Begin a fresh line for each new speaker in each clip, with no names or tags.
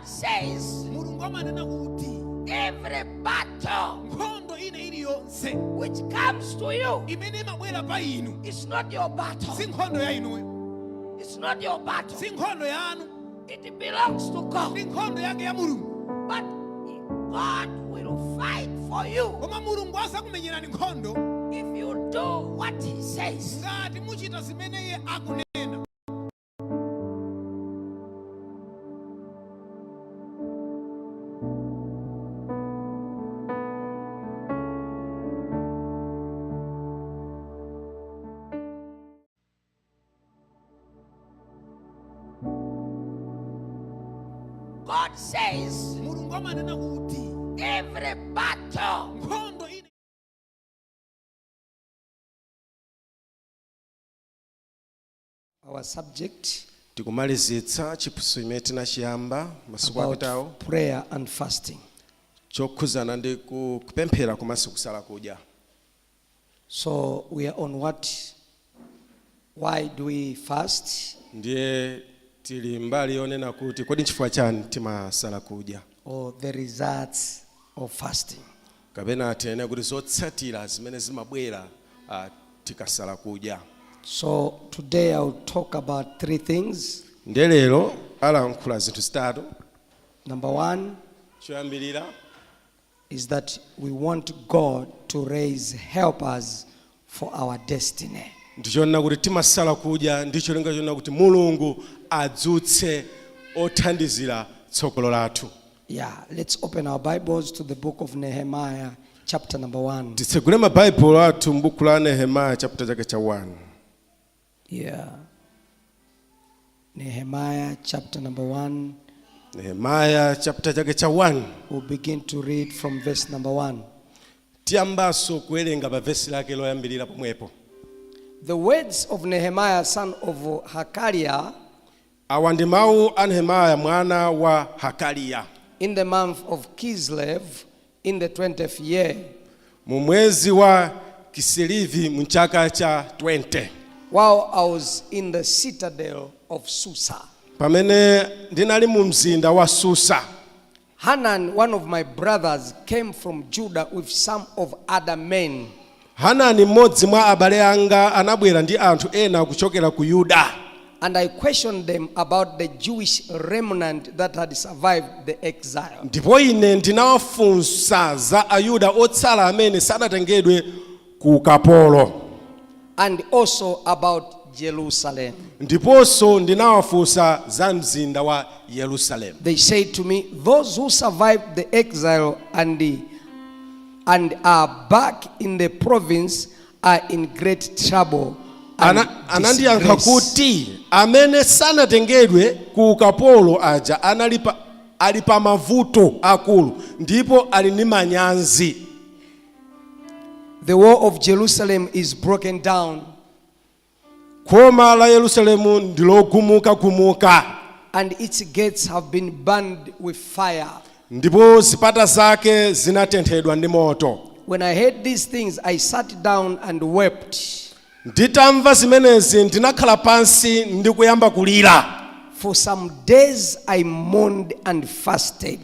says every battle which comes to you is not your battle. It's not your battle. It belongs to God. But God will fight for you if you do what He says. God says every battle
our subject
tikumalizitsa chiphunzitso chimene tinachiyamba masiku apitawo
about prayer and fasting.
chokhuzana ndi kupemphera komanso kusala kudya.
So we are on why do we fast?
Ndiye tili mbali yonena kuti kodi chifukwa chani timasala kudya,
or the results of fasting.
kapena tiyene kuti zotsatira zimene zimabwera tikasala kudya.
So today I will talk about 3 things.
Ndiye lero alankhula zinthu zitatu.
Number 1
choyambirira
is that we want God to raise helpers for our destiny.
ndichonena kuti timasala kudya ndicho linga chonena kuti Mulungu adzutse othandizira tsogolo lathu.
Yeah, let's open our Bibles to the book of Nehemiah, chapter number 1.
Titsegule mabaibulo athu m'buku la Nehemiah chapter chake cha 1.
Yeah. Nehemiah chapter number 1.
Nehemiah chapter chake cha 1.
We'll begin to read from verse number 1.
Tiyambaso kuwerenga pa verse lake loyambirira pomwepo.
The words of Nehemiah son of Hakaliah,
awa ndi mawu a Nehemiah mwana wa Hakaliya,
in the month of Kislev, in the 20th year,
mu mwezi wa Kislevi mu chaka cha 20,
while I was in the citadel of Susa.
pamene ndinali mu mzinda wa Susa.
Hanan, one of my brothers, came from Judah with some of other men.
Hanani mmodzi mwa abale anga anabwera ndi anthu ena kuchokera ku Yuda.
And I questioned them about the Jewish remnant that had survived the exile.
Ndipo ine ndinawafunsa za Ayuda otsala amene sanatengedwe ku ukapolo.
And also about Jerusalem.
Ndiponso ndinawafunsa za mzinda wa Yerusalem.
They said to me, those who survived the exile and are back in the province are in great trouble.
Anandiyankha kuti amene sanatengedwe ku ukapolo aja ali pa mavuto akulu ndipo ali ndi manyazi.
The wall of Jerusalem is broken down.
Khoma la Yerusalemu ndilogumuka.
And its gates have been burned with fire.
Ndipo zipata zake zinatenthedwa ndi moto.
When I heard these things, I sat down and wept.
Nditamva zimenezi ndinakhala pansi ndi kuyamba kulira.
For some days I mourned and fasted.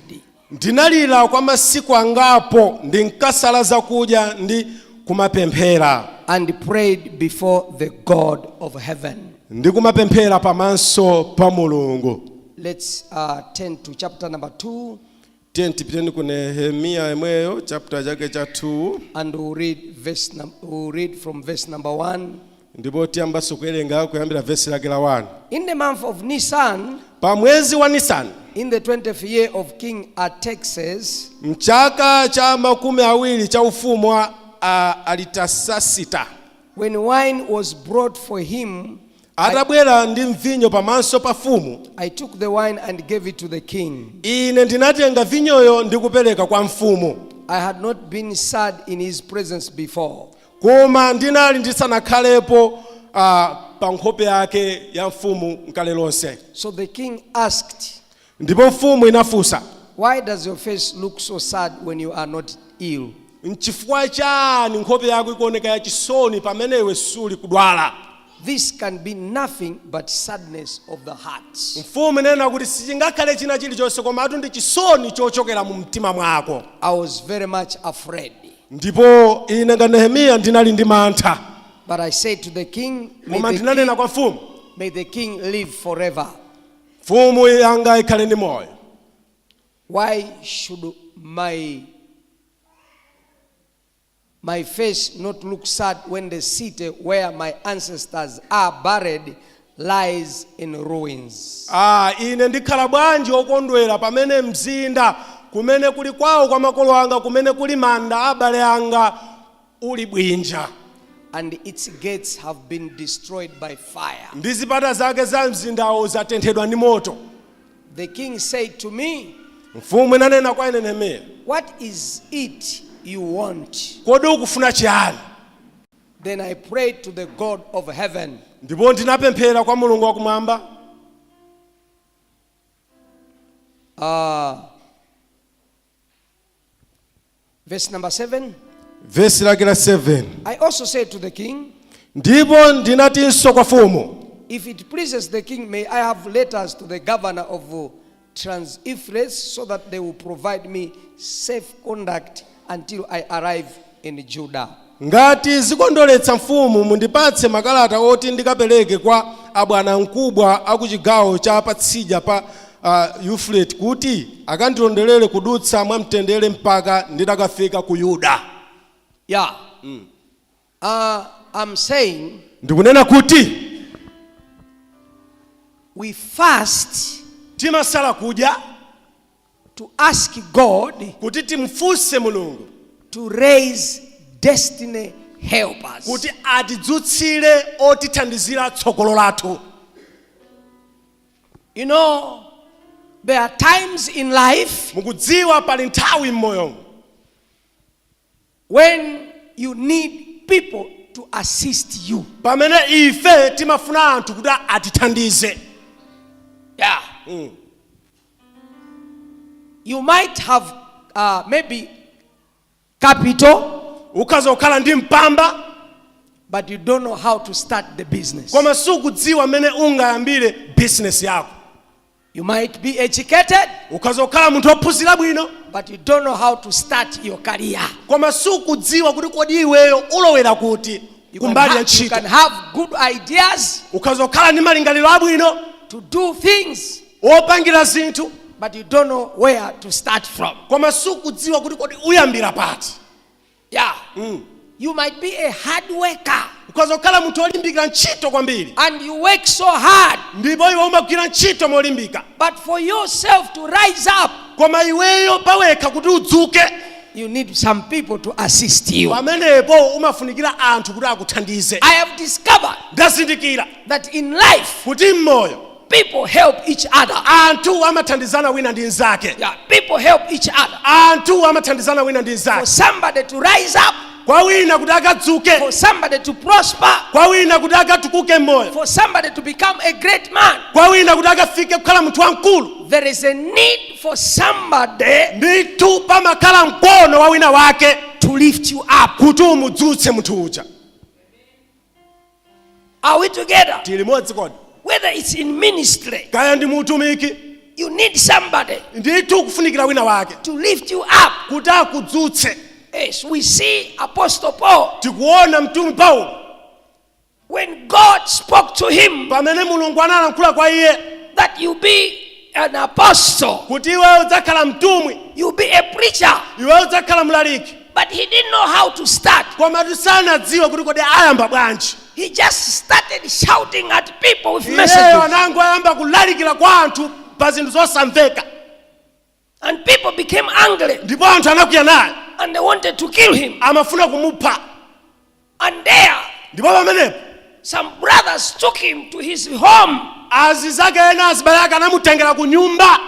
Ndinalira kwa masiku angapo ndinkasala zakudya ndi kumapemphera.
And prayed before the God of heaven.
Ndi kumapemphera pamaso pa Mulungu.
Let's turn to chapter number 2.
Tipiteni ku Nehemiah emweyo chapter chake cha 2.
And we'll read from verse number 1.
Ndipo tiyambaso kuwerenga kuyambira verse lake la 1.
In the month of Nisan,
pa mwezi wa Nisan,
in the 20th year of King Artaxerxes,
mchaka cha 20 cha ufumu wa Artasasita,
when wine was brought for him,
atabwera ndi mvinyo pamaso pa mfumu,
I took the wine and gave it to the king.
ine ndinatenga vinyoyo ndi kupereka kwa mfumu.
I had not been sad in his presence before.
Koma ndinali ndisanakhalepo pa nkhope yake ya mfumu nkale lonse.
So the king asked,
ndipo mfumu inafunsa,
why does your face look so sad when you are not ill?
Nchifukwa chani nkhope yako ikuoneka ya chisoni pamene iwe suli kudwala?
this can be nothing but sadness of the heart.
Mfumu inena kuti sichingakhale china chilichonse koma ndi chisoni chochokera mu mtima mwako.
I was very much afraid.
Ndipo ine nga Nehemiya ndinali ndi mantha.
But I said to the king, may the king live forever.
Mfumu yanga ikhale ndi moyo.
Why should my face not look sad when the city where my ancestors are buried lies in ruins?
Ine ndikhala bwanji okondwera pamene mzinda kumene kuli kwawo kwa makolo anga kumene kuli manda abale anga uli bwinja.
And its gates have been destroyed by fire.
Ndi zipata zake za mzindawo zatenthedwa ndi moto.
The king said to me,
mfumu inanena kwa ine Nehemiya,
what is it you want?
Kodi ukufuna chiyani?
Then I prayed to the God of heaven.
Ndipo ndinapemphera kwa Mulungu wakumwamba.
Verse number 7.
Verse lake la 7.
I also said to the king,
ndipo ndinatinso kwa mfumu,
if it pleases the king, may I have letters to the governor of Trans-Euphrates so that they will provide me safe conduct until I arrive in Judah.
Ngati zikondoletsa mfumu mundipatse makalata oti ndikapereke kwa abwana mkubwa akuchigawo cha patsidya pa Euphrates kuti akandilondelere kudutsa mwamtendere mpaka nditakafika ku Yuda.
Yeah. I'm saying,
ndikunena kuti
we fast
timasala kudya
to ask God
kuti timfunse Mulungu
to raise destiny helpers.
kuti atidzutsire otithandizira tsogolo lathu.
You know, there are times in life
mukudziwa pali nthawi m'moyo
when you need people to assist you.
pamene ife timafuna anthu kuti atithandize.
Yeah. You might have maybe capital,
ukazokhala ndi mpamba,
but you don't know how to start the business.
koma sukudziwa mene ungayambire business yako.
You might be educated,
ukazokhala munthu ophunzira bwino,
but you don't know how to start your career.
koma sukudziwa kuti kodi iweyo ulowera kuti kumbali ya
You
ntchito.
can have good ideas
ukazokhala ndi malingaliro abwino
to do things,
opangira zinthu,
but you don't know where to start from.
koma sukudziwa kuti kodi uyambira pati.
Yeah. You might be a hard worker,
ukazokhala munthu olimbikira ntchito kwambiri,
and you work so hard,
ndipo iwe umagwira ntchito molimbika,
but for yourself to rise up,
koma iweyo pawekha kuti udzuke,
you need some people to assist you.
pamenepo umafunikira anthu kuti akuthandize.
I have discovered
ndazindikira
that in life,
kuti m'moyo
people help each other.
anthu amathandizana wina ndi nzake.
Yeah, people help each other.
anthu amathandizana wina ndi
For
nzake.
somebody to rise up,
kwa wina kuti akadzuke,
for somebody to prosper,
kwa wina kuti akatukuke m'moyo,
for somebody to become a great man,
kwa wina kuti akafike kukhala munthu wamkulu,
there is a need for somebody
ndithu pamakhala mkono wa wina wake
to lift you up.
kuti umudzutse munthu uja.
Are we together?
tili modzi kodi?
Whether it's in ministry,
kaya ndi mutumiki,
you need somebody
ndithu kufunikira wina wake
to lift you up.
kuti akudzutse.
Yes, we see Apostle Paul,
tikuona mtumwi Paulo
when God spoke to him
pamene Mulungu analankhula kwa iye
that you be an apostle,
kuti iwe udzakhala mtumwi,
you be a preacher,
iwe udzakhala mlaliki,
but he didn't know how to start.
koma sanadziwe kuti kodi ayamba bwanji.
He just started shouting at people with
iyeyo
messages,
anangoyamba kulalikira kwa anthu pa zinthu zosamveka,
and people became angry
ndipo anthu anakwiya naye,
and they wanted to kill him.
amafuna kumupha.
And there,
ndipo pamenepo
some brothers took him to his home.
azizake ena azibale ake anamutengera ku nyumba,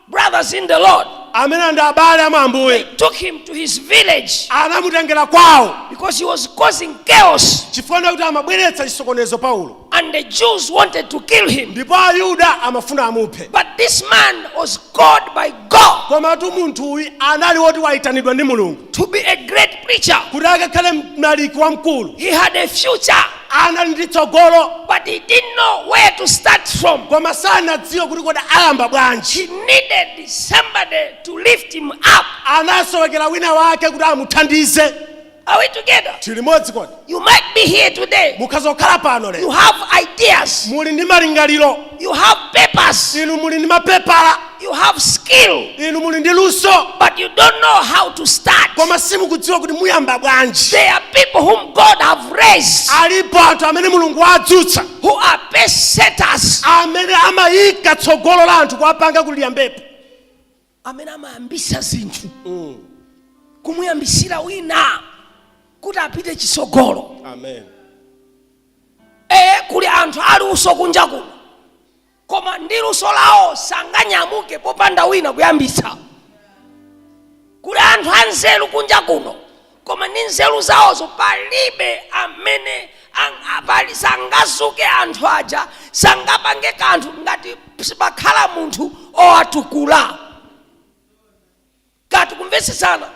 Brothers in the Lord,
amene ndi abale ama Ambuye,
took him to his village
anamutengera kwawo
because he was causing chaos,
chifukwa kuti amabweretsa chisokonezo Paulo,
and the Jews wanted to kill him.
ndipo Ayuda amafuna amuphe.
But this man was called by God
koma tu munthu uyu anali woti wayitanidwa ndi Mulungu
to be a great preacher.
kuti akakhale mlaliki wamkulu.
He had a future.
ana ndi tsogolo
but he didn't know where to start from.
koma sanadziwe kuti kodi ayamba bwanji.
He needed somebody to lift him up.
Anasowekera wina wake kuti amuthandize.
Are we together?
Tili modzi kodi.
You might be here today.
Mukhazokhala pano
You
lero.
have ideas.
Muli ndi malingaliro.
You have papers.
Inu muli ndi mapepala.
You have skill.
Inu muli ndi luso.
But you don't know how to start.
Koma simukudziwa kuti muyamba bwanji.
There are people whom God have raised
Alipo anthu amene Mulungu adzutsa.
who are pace setters.
Amene amayika tsogolo la anthu kuwapanga kuti liyambepo.
Amene amayambisa zinthu. Kumuyambisira wina kuti apite chisogolo.
Amen.
Kuli anthu ali uso kunja kuno. Koma ndi luso lawo sanganyamuke popanda wina kuyambisa. Kuli anthu anzeru kunja kuno. Koma ndi nzeru zawozo palibe amene pali sangazuke anthu aja sangapange kanthu ngati sipakhala munthu owatukula. Kati kumvesesana.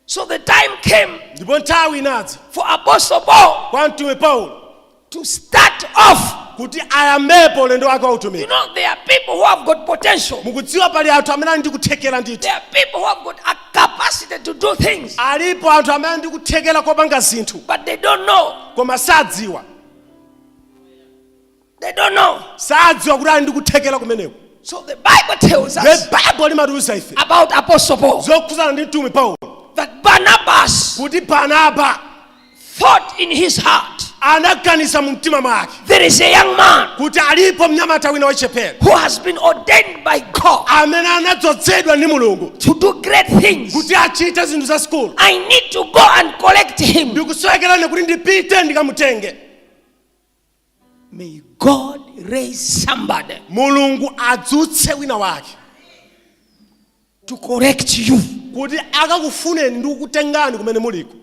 So the time came
Ndipo nthawi inadza
for Apostle Paul
kwa mtume Paulo
to start off.
kuti ayambepo ulendo wake wa
You
utumiki.
know, there are people who have got potential.
Mukudziwa pali anthu amene ali ndi kuthekera ndithu.
There are people who have got a capacity to do things,
Alipo anthu amene ali ndi kuthekera kopanga zinthu
but they don't know.
koma sadziwa.
They don't know.
Sadziwa kuti ali ndi kuthekera kumeneko.
So the Bible tells us
The Bible limatiuza ife
about Apostle Paul
zokhuzana ndi mtume Paulo
that Barnabas
kuti Barnaba
thought in his heart,
anaganiza mu mtima mwake
there is a young man
kuti alipo mnyamata wina wachepere
who has been ordained by God
amene anadzozedwa ndi Mulungu
to do great things.
kuti achite zinthu za sikulu.
I need to go and collect him.
Ndikusowekerani kuti ndipite ndikamutenge.
May God raise somebody
Mulungu adzutse wina wake
to correct you
kuti akakufuneni ndi kukutengani kumene muliko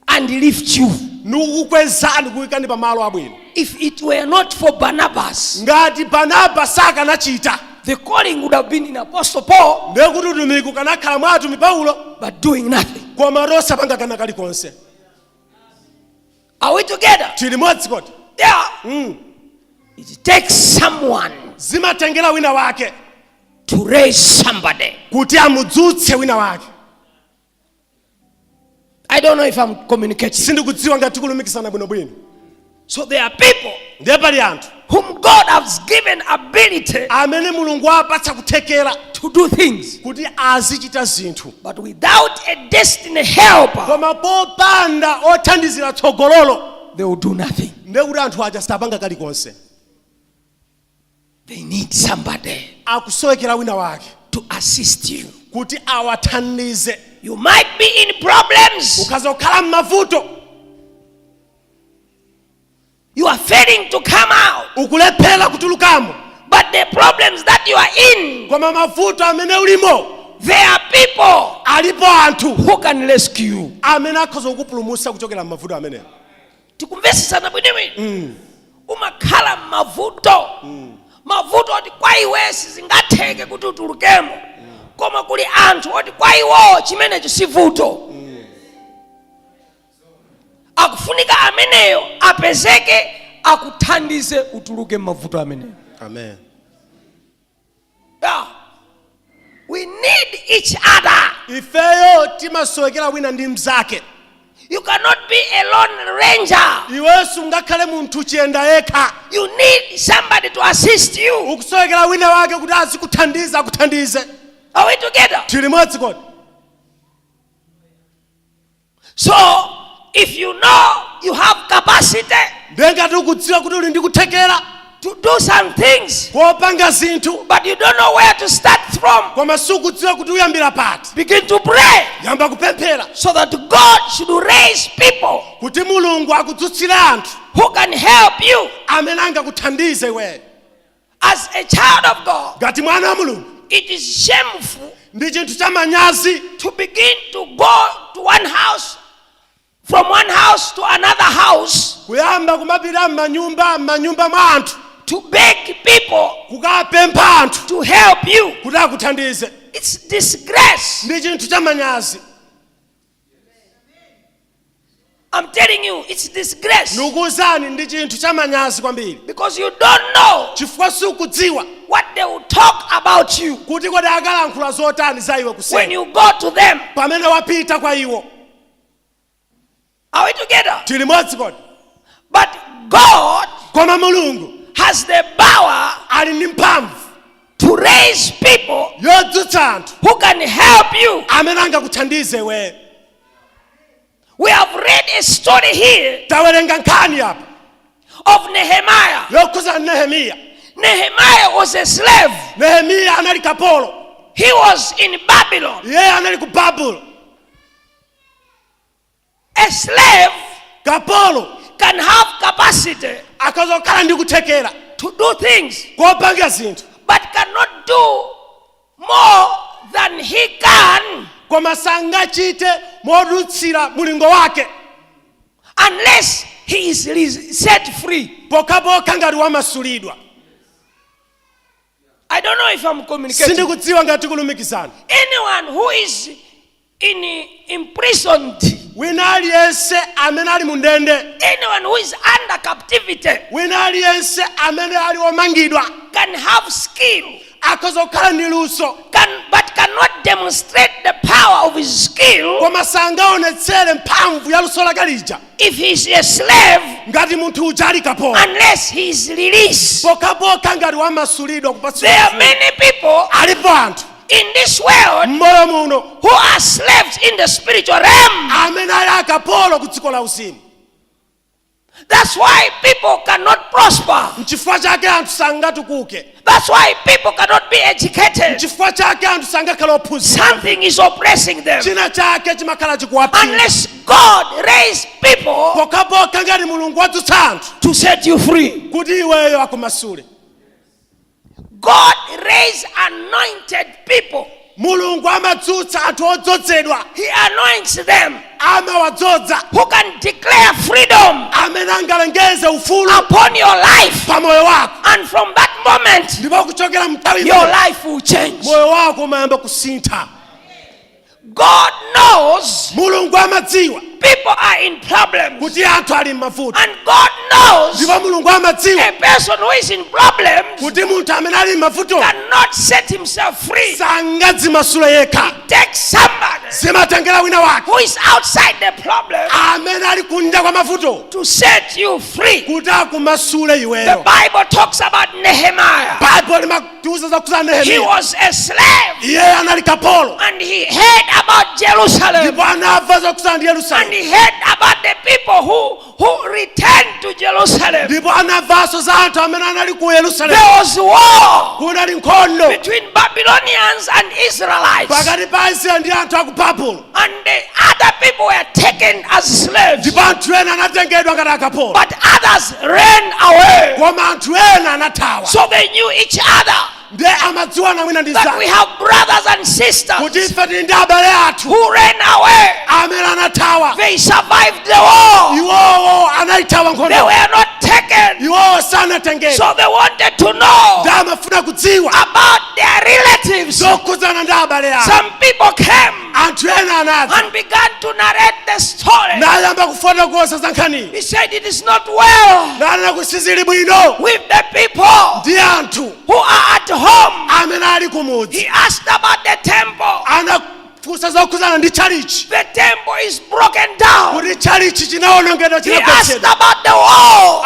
and lift you.
ndi kukukwezani kuyikani pamalo abwino.
If it were not for Barnabas,
Ngati Barnaba sakanachita
the calling would have been in Apostle Paul,
ndiye kuti utumiki ukanakhala mwa atumiki Paulo
but doing nothing.
koma rosapanga kana kalikonse.
Are we together?
Tili modzi kodi.
Yeah. It takes someone
Zimatengera wina wake
to raise somebody.
kuti amudzutse wina wake.
I don't know if I'm communicating.
Sindikudziwa ngati tikulumikisana bwinobwino.
So there are people
Ndiye pali anthu
whom God has given ability
amene Mulungu apatsa kuthekera
to do things,
kuti azichita zinthu.
but without a destiny helper,
Koma popanda othandizira tsogololo
they will do nothing.
ndiye kuti anthu aja sapanga kalikonse.
They need somebody
Akusowekera wina wake
to assist you.
kuti awathandize.
You might be in problems.
Ukazokhala m'mavuto,
You are failing to come out.
ukulephera kutulukamo,
But the problems that you are in,
koma mavuto amene ulimo
there are people
alipo anthu
who can rescue you.
amene akhoza kukupulumutsa kuchokera m'mavuto amenewo.
Tikumvesesana bwinobwino. Umakhala mavuto. Mavuto oti kwa iwe sizingatheke kuti utulukemo. Koma kuli anthu oti kwa iwo chimenecho sivuto. Akufunika ameneyo apezeke akuthandize utuluke mavuto ameneyo.
Amen.
Yeah. We need each other.
Ifeyo timasowekera wina ndi mzake.
You cannot be a lone ranger.
Iwenso ungakhale munthu chiyenda yekha.
You need somebody to assist you.
Ukusowekera wina wake kuti azikuthandiza akuthandize.
Are we together?
Tili modzi kodi.
So, if you know you have capacity
Ndiye ngati ukudziwa kuti uli ndi kuthekera
to do some things,
kopanga zinthu
but you don't know where to start from,
koma sukudziwa kuti uyambira pati,
begin to pray
yamba kupemphera
so that God should raise people
kuti Mulungu akudzutsire anthu
who can help you.
amene angakuthandize iweyo.
As a child of God,
Ngati mwana wa Mulungu
it is shameful
ndi chinthu cha manyazi
to begin to go to one house, from one house to another house,
kuyamba kumapita m'manyumba mwa anthu
to beg people
kukapempha anthu
to help you.
kuti akuthandize.
It's disgrace.
Ndi chinthu cha manyazi.
I'm telling you, it's disgrace.
Nukuzani ndi chinthu chamanyazi kwambiri.
Because you don't know
Chifukwa sukudziwa
what they will talk about you
kuti kodi akalankhula zotani za iwe
when
kusema.
you go to them.
Pamene wapita kwa iwo.
Are we together?
Tili modzi kodi.
But God
Koma Mulungu
has the power
ali ndi mphamvu
to raise people
yodzutsa anthu
who can help you.
amene angakuthandize iwe.
We have read a story here
Tawerenga nkhani apa
of Nehemiah.
yokhuza Nehemiya.
Nehemiah was a slave.
Nehemiya anali kapolo.
He was in Babylon.
Yeye anali ku Babuloni.
A slave
Kapolo
can have capacity
akazokhala ndi kuthekera
to do things,
kopanga zinthu
but cannot do more than he can
koma sangachite modutsira mulingo wake
unless he is set free.
pokapoka ngati wamasulidwa.
I don't know if I'm communicating.
Sindikudziwa ngati kulumikizana.
Anyone who is imprisoned,
Wina aliyense amene ali mundende,
anyone who is under captivity,
wina aliyense amene ali omangidwa
can have skill,
akazokhala ndi luso
but cannot demonstrate the power of his skill
koma sangaonetsere mphamvu ya luso lake lija
if he is a slave,
ngati munthu uja ali kapolo
unless he is released.
pokapoka ngati wamasulidwa
There are
kupatsidwa.
many people
Alipo anthu
in this world
mmoyo muno
who are slaves in the spiritual realm.
amene ali akapolo ku dziko la uzimu.
That's why people cannot prosper.
N'chifukwa chake anthu sangatukuke.
That's why people cannot be educated.
N'chifukwa chake anthu sangakhala ophunzira.
Something is oppressing them.
China chake chimakhala chikuwapinga.
Unless God raise people
Pokapoka ngati Mulungu wadzutsa anthu
to set you free.
kuti iweyo akumasule.
God raise anointed people.
Mulungu amadzutsa anthu odzozedwa.
He anoints them
Amawadzoza
who can declare freedom
amene angalengeze ufulu
upon your life.
pa moyo wako.
And from that moment,
Ndipo kuchokera mtawi
your life will change.
moyo wako umayamba kusintha.
God knows
Mulungu amadziwa
people are in problems.
kuti anthu ali m'mavuto.
And God knows
Ndipo Mulungu amadziwa
a person who is in problems
kuti munthu amene ali m'mavuto
cannot set himself free.
sangadzimasule yekha.
Take somebody
Zimatengera wina wake
who is outside the problem
amene ali kunja kwa mavuto
to set you free.
kuti akumasule
The
iweyo.
Bible talks about Nehemiah.
Baibulo limatiuza zakhuza
He
Nehemiya.
was a slave
Iye anali kapolo
and he heard about Jerusalem.
ndipo anamva zakhuza ndi
And
Yerusalemu.
he heard about the people who returned to Jerusalem.
Ndipo anamvanso za anthu amene anali ku Yerusalemu.
There was war
Kunali nkhondo
between Babylonians and Israelites.
pakati pa Israeli ndi anthu aku Babuloni.
And the other people were taken as slaves.
Ndipo anthu ena anatengedwa ngati akapolo.
But others ran away.
Koma anthu ena anathawa.
So they knew each other.
Ndiye amadziwana mwina ndi
That we
zake
have brothers and sisters
kuti ife tili ndi abale athu
who ran away.
amene anathawa.
They survived the war.
Iwowo anayithawa
They
nkhondo.
were not taken.
Iwowo sanatengedwe.
So they wanted to know
Ndi amafuna kudziwa
about their relatives.
zokhudzana ndi abale awo.
Some people came
Anthu ena anadza
and began to narrate the story.
nayamba kufotokoza za nkhaniyi.
He said it is not well
Nanena kuti sizili bwino
with the people
ndi anthu
who are at home.
amene ali kumudzi.
He asked about the temple.
Anafunsa zokhudzana ndi tchalichi
The temple is broken down.
kuti tchalichi chinawonongedwa
He asked
chinagwetsedwa.
about the wall.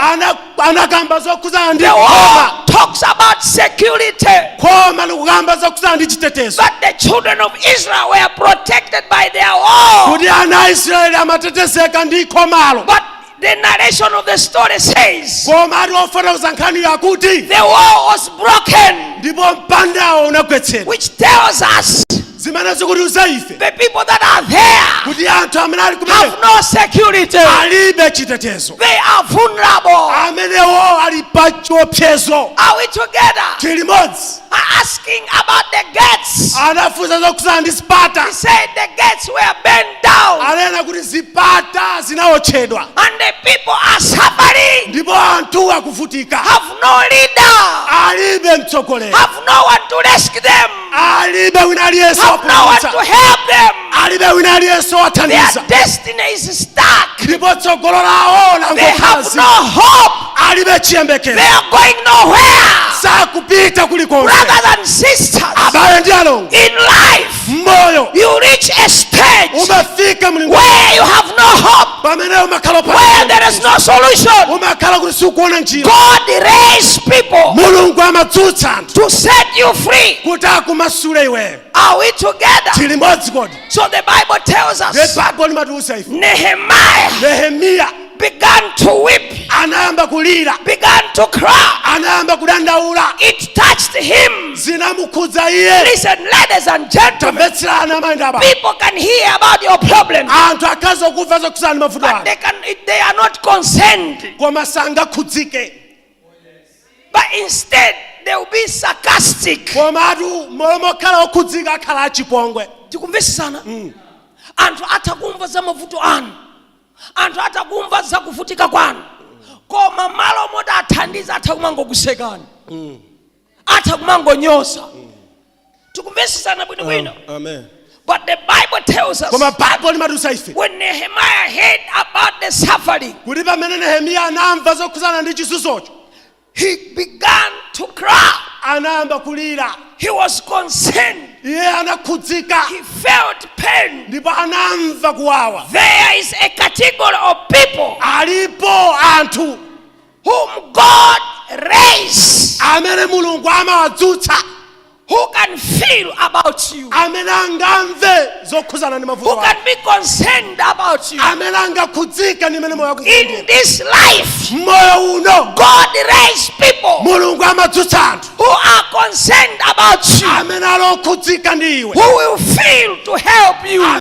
Anakamba zokhudzana ndi
The
khoma.
wall talks about security.
Khoma likukamba zokhudzana ndi chitetezo.
But the children of Israel were protected by their wall.
Kuti ana a Israeli amatetezeka ndi khomalo.
But the narration of the story says
Koma ati ofotokoza nkhaniyo akuti
the wall was broken,
ndipo mpandawo unagwetsedwa.
which tells us
Zimene zikutiuza ife
the people that are there
kuti anthu amene ali
have
kumene
no security.
alibe chitetezo.
They are vulnerable.
Amenewo ali pa chiopsezo.
Are we together?
Tili modzi.
Asking about the gates.
Anafunsa zokhudzana ndi zipata.
He said the gates were bent down
Anena kuti zipata zinawotchedwa.
and the people are suffering.
Ndipo anthu akuvutika.
Have no leader.
Alibe mtsogoleri.
Have no one to rescue them.
Alibe wina aliyense
have no one to help them.
alibe wina aliyense
Their
wathandiza
destiny is stuck.
ndipo tsogolo lawo
They have
langokazi
no hope.
alibe chiyembekezo
They are going nowhere.
sakupita kulikonse
Brothers and sisters,
abale ndi alongo
in life,
mmoyo
you reach a stage
umafika mlingo
where you have no hope,
pamene umakhala
where there is no solution.
umakhala kuti sikuona njira
God raised people
mulungu amadzutsa anthu
to set you free.
kuti akumasule iweyo
Are we together?
tili modzi kodi
So the Bible tells us
baibulo limatiusa ife
Nehemiah
nehemiya
began to weep,
anayamba kulira
began to cry.
anayamba kudandaula
It touched him.
zinamukhudza iye
Listen, ladies and gentlemen,
tamvetserana amayenda
people can hear about your problems,
anthu akhaza kuva zokhudzana mavuto
but
anu
they are not concerned.
koma sangakhudzike
But instead, they will be sarcastic.
komatu molomokhala okhudzika akhala achipongwe
Tikumvisisana? Anthu atakumva za mavuto anu, anthu atakumva za kuvutika kwanu, koma malo moti athandiza atakumangokusekani, atakumangonyosa. Tikumvisisana bwinobwino.
amen
But the Bible tells us
koma baibulo limatiusa ife
when Nehemiah heard about the suffering,
kuti pamene nehemiya anamva zokhudzana ndi chisusocho
he began to cry.
anayamba kulira
He was concerned.
iye anakhudzika
He felt pain.
ndipo anamva kuwawa
There is a category of people
alipo anthu
whom God raised,
amene mulungu amawadzutsa
who can feel about you,
amene angamve zokhudzana ndi
who
mavuto
can be concerned about you.
amene angakhudzika ndi mene moyo
In this life,
moyo uno
God raised people
mulungu amadzutsa anthu
who are concerned about you,
amene alokhudzika ndi iwe
who will feel to help you.